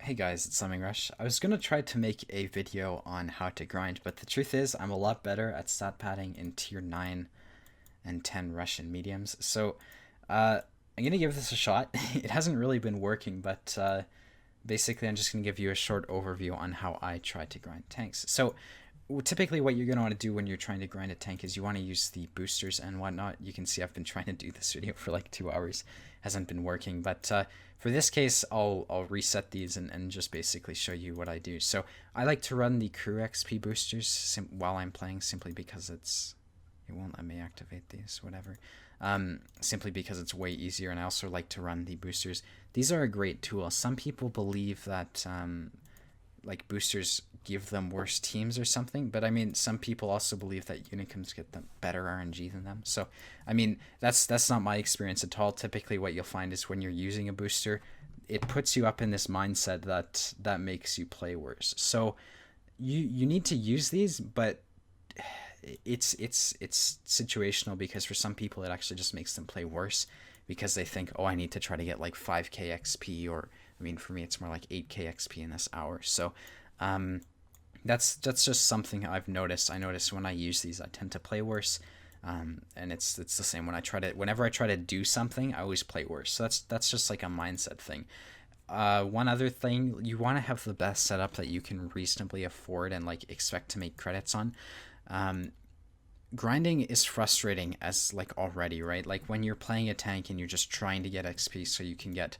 Hey guys, it's Summing Rush. I was gonna try to make a video on how to grind, but the truth is I'm a lot better at stat padding in tier 9 and 10 Russian mediums. So I'm gonna give this a shot. It hasn't really been working, but basically I'm just gonna give you a short overview on how I try to grind tanks. So typically what you're going to want to do when you're trying to grind a tank is you want to use the boosters and whatnot. You can see I've been trying to do this video for like 2 hours. Hasn't been working, but for this case I'll reset these and just basically show you what I do. So I like to run the crew XP boosters while I'm playing, simply because it won't let me activate these, whatever. Simply because it's way easier, and I also like to run the boosters. These are a great tool. Some people believe that like boosters give them worse teams or something, but I mean, some people also believe that unicums get them better RNG than them. So I mean, that's not my experience at all. Typically what you'll find is when you're using a booster, it puts you up in this mindset that makes you play worse. So you need to use these, but it's situational, because for some people it actually just makes them play worse, because they think, oh, I need to try to get like 5k XP, or I mean, for me it's more like 8k XP in this hour. So that's just something I've noticed. I notice when I use these I tend to play worse, and it's the same when whenever I try to do something, I always play worse. So that's just like a mindset thing. One other thing, you want to have the best setup that you can reasonably afford and like expect to make credits on. Grinding is frustrating as like already, right? Like when you're playing a tank and you're just trying to get XP so you can get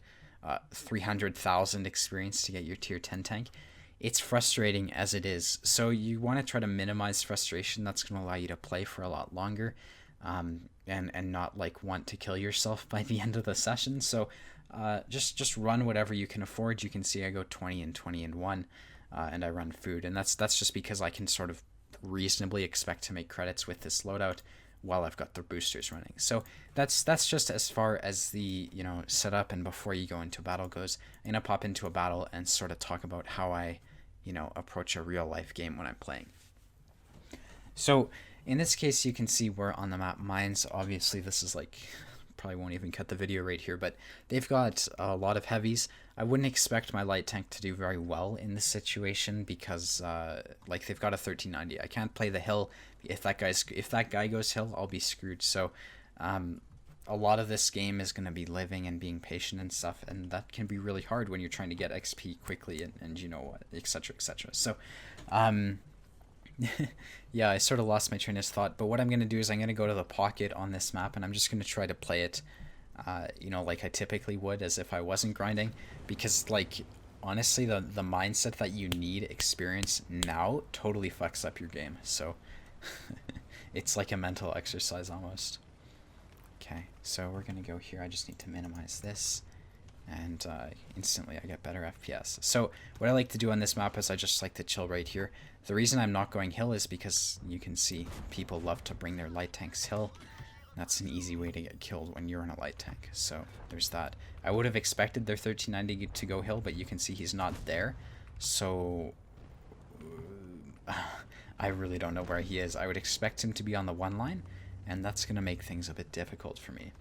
300,000 experience to get your tier 10 tank. It's frustrating as it is. So you want to try to minimize frustration. That's going to allow you to play for a lot longer, and not like want to kill yourself by the end of the session. So just run whatever you can afford. You can see I go 20 and 20 and 1, and I run food, and that's just because I can sort of reasonably expect to make credits with this loadout while I've got the boosters running. So that's just as far as the setup and before you go into a battle goes. I'm gonna pop into a battle and sort of talk about how I approach a real life game when I'm playing. So in this case, you can see we're on the map Mines. Obviously this is like, probably won't even cut the video right here, but they've got a lot of heavies. I wouldn't expect my light tank to do very well in this situation, because like they've got a 1390. I can't play the hill. If that guy goes hill, I'll be screwed. So a lot of this game is going to be living and being patient and stuff, and that can be really hard when you're trying to get XP quickly and you know what, etc, etc. So yeah, I sort of lost my train of thought, but what I'm going to do is I'm going to go to the pocket on this map, and I'm just going to try to play it like I typically would, as if I wasn't grinding, because like honestly the mindset that you need experience now totally fucks up your game. So it's like a mental exercise almost. Okay, so we're gonna go here. I just need to minimize this, and instantly I get better FPS. So what I like to do on this map is I just like to chill right here. The reason I'm not going hill is because you can see people love to bring their light tanks hill. That's an easy way to get killed when you're in a light tank. So there's that. I would have expected their 1390 to go hill, but you can see he's not there. So I really don't know where he is. I would expect him to be on the one line, and that's going to make things a bit difficult for me.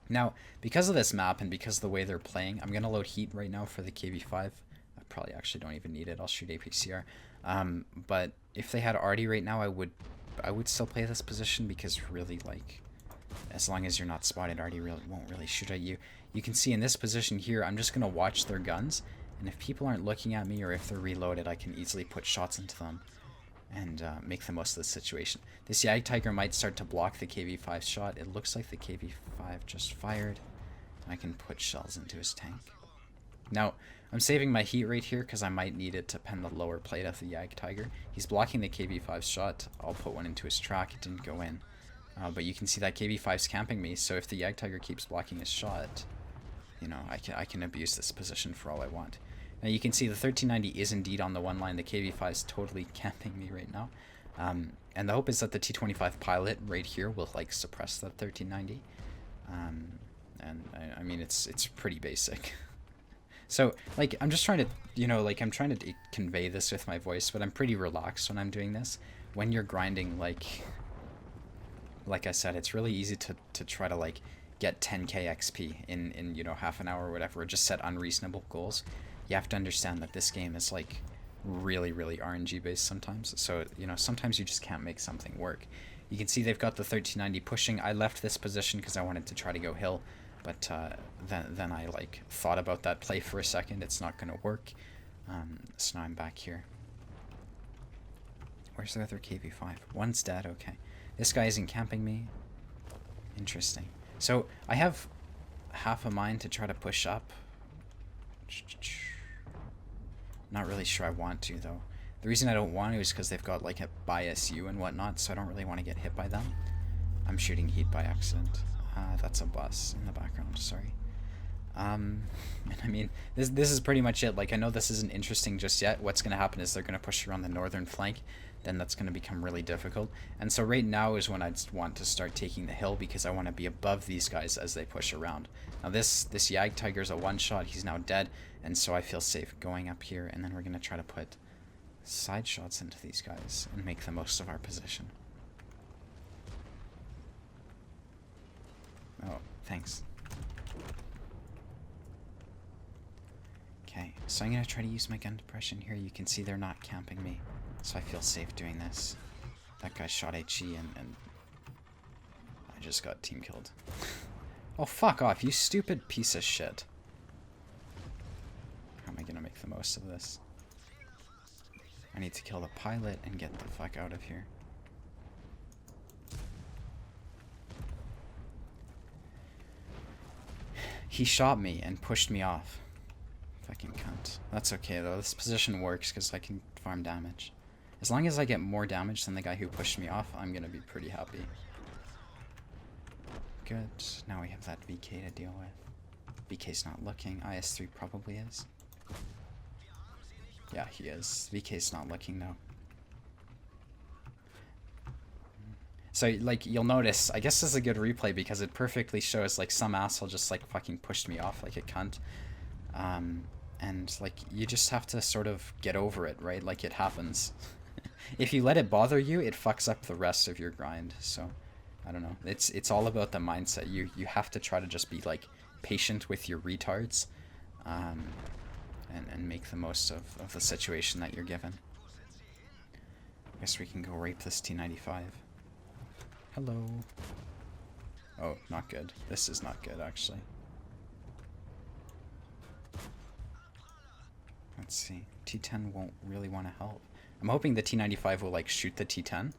Now, because of this map and because of the way they're playing, I'm going to load heat right now for the KV5. I probably actually don't even need it. I'll shoot APCR. But if they had Artie right now, I would still play this position, because really, like, as long as you're not spotted, Artie won't really shoot at you. You can see in this position here, I'm just going to watch their guns, and if people aren't looking at me or if they're reloaded, I can easily put shots into them and make the most of the situation. This Yag Tiger might start to block the KV5 shot. It looks like the KV5 just fired. I can put shells into his tank. Now, I'm saving my heat right here because I might need it to pen the lower plate of the Yag Tiger. He's blocking the KV5 shot. I'll put one into his track. It didn't go in. But you can see that KV5's camping me, so if the Yag Tiger keeps blocking his shot, I can abuse this position for all I want. Now you can see the 1390 is indeed on the one line. The KV5 is totally camping me right now. And the hope is that the T25 pilot right here will like suppress that 1390. And I mean, it's pretty basic. So like, I'm just trying to, like I'm trying to convey this with my voice, but I'm pretty relaxed when I'm doing this. When you're grinding, like I said, it's really easy to try to like get 10k XP in half an hour or whatever, or just set unreasonable goals. you have to understand that this game is like really, really RNG based sometimes. So, you know, sometimes you just can't make something work. You can see they've got the 1390 pushing. I left this position because I wanted to try to go hill, but then I like thought about that play for a second. It's not going to work. So now I'm back here. Where's the other KV5? One's dead, okay. This guy isn't camping me. Interesting. So I have half a mind to try to push up. Not really sure I want to, though. The reason I don't want to is because they've got like a bias U and whatnot, so I don't really want to get hit by them. I'm shooting heat by accident. That's a bus in the background, sorry. And I mean, this is pretty much it. Like, I know this isn't interesting just yet. What's going to happen is they're going to push around the northern flank. Then that's going to become really difficult. And so right now is when I want to start taking the hill, because I want to be above these guys as they push around. Now this Yag Tiger's a one-shot. He's now dead. And so I feel safe going up here. And then we're going to try to put side shots into these guys and make the most of our position. Oh, thanks. Okay, so I'm going to try to use my gun depression here. You can see they're not camping me, so I feel safe doing this. That guy shot HE and I just got team killed. Oh, fuck off, you stupid piece of shit. How am I going to make the most of this? I need to kill the pilot and get the fuck out of here. He shot me and pushed me off. Fucking cunt. That's okay though, this position works because I can farm damage. As long as I get more damage than the guy who pushed me off, I'm gonna be pretty happy. Good. Now we have that VK to deal with. VK's not looking. IS3 probably is. Yeah, he is. VK's not looking though. So, like, you'll notice, I guess this is a good replay because it perfectly shows, like, some asshole just, like, fucking pushed me off like a cunt. And, like, you just have to sort of get over it, right? Like, it happens. If you let it bother you, it fucks up the rest of your grind. So, I don't know. It's all about the mindset. You have to try to just be, like, patient with your retards. And make the most of the situation that you're given. I guess we can go rape this T95. Hello. Oh, not good. This is not good, actually. Let's see. T10 won't really want to help. I'm hoping the T95 will, like, shoot the T10.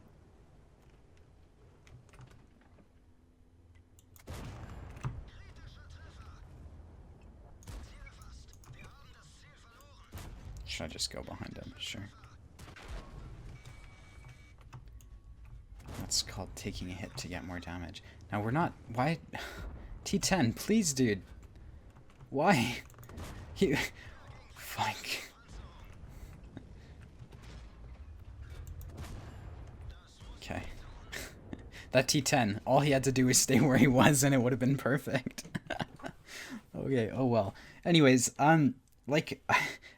Should I just go behind him? Sure. That's called taking a hit to get more damage. Now we're not... Why? T10, please, dude. Why? You... Fuck. Okay. That T10, all he had to do was stay where he was and it would have been perfect. Okay, oh well. Anyways, like,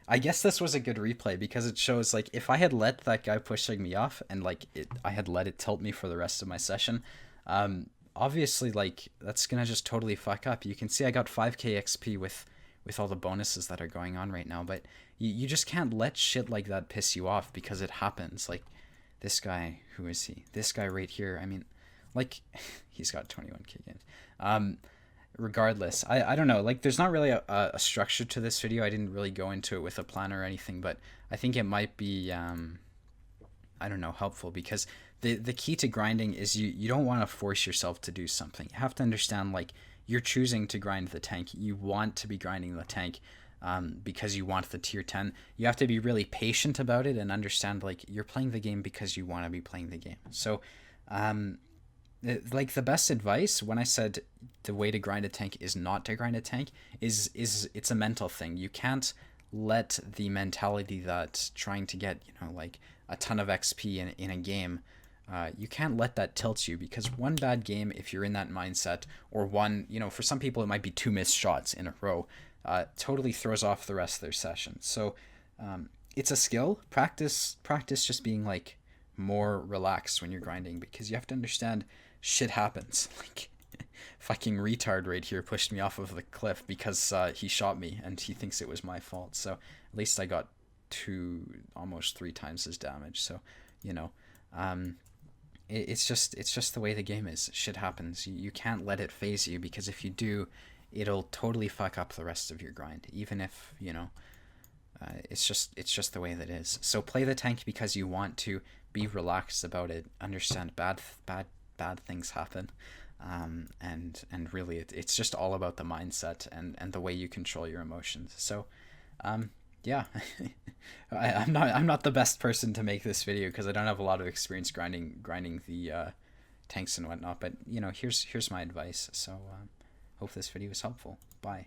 I guess this was a good replay because it shows, like, if I had let that guy pushing me off and, like, I had let it tilt me for the rest of my session, obviously, like, that's gonna just totally fuck up. You can see I got 5k XP with all the bonuses that are going on right now, but you just can't let shit like that piss you off because it happens. Like, this guy, who is he? This guy right here, I mean, like, he's got 21k games. Regardless, I don't know, like, there's not really a structure to this video. I didn't really go into it with a plan or anything, but I think it might be, I don't know, helpful, because the key to grinding is you don't want to force yourself to do something. You have to understand, like, you're choosing to grind the tank. You want to be grinding the tank because you want the tier 10. You have to be really patient about it and understand, like, you're playing the game because you want to be playing the game. So, like, the best advice when I said the way to grind a tank is not to grind a tank is it's a mental thing. You can't let the mentality that trying to get, you know, like, a ton of XP in a game, you can't let that tilt you, because one bad game, if you're in that mindset, or one, you know, for some people it might be 2 missed shots in a row, totally throws off the rest of their session. So it's a skill. Practice just being, like, more relaxed when you're grinding, because you have to understand shit happens. Like, fucking retard right here pushed me off of the cliff because he shot me and he thinks it was my fault. So at least I got almost 3 times his damage. So, you know, it's just the way the game is. Shit happens. You can't let it phase you, because if you do, it'll totally fuck up the rest of your grind. Even if, you know, it's just the way that it is. So play the tank because you want to. Be relaxed about it. Understand bad things happen, and really it's just all about the mindset and the way you control your emotions. So, yeah, I'm not the best person to make this video because I don't have a lot of experience grinding the tanks and whatnot. But you know, here's my advice. So, hope this video was helpful. Bye.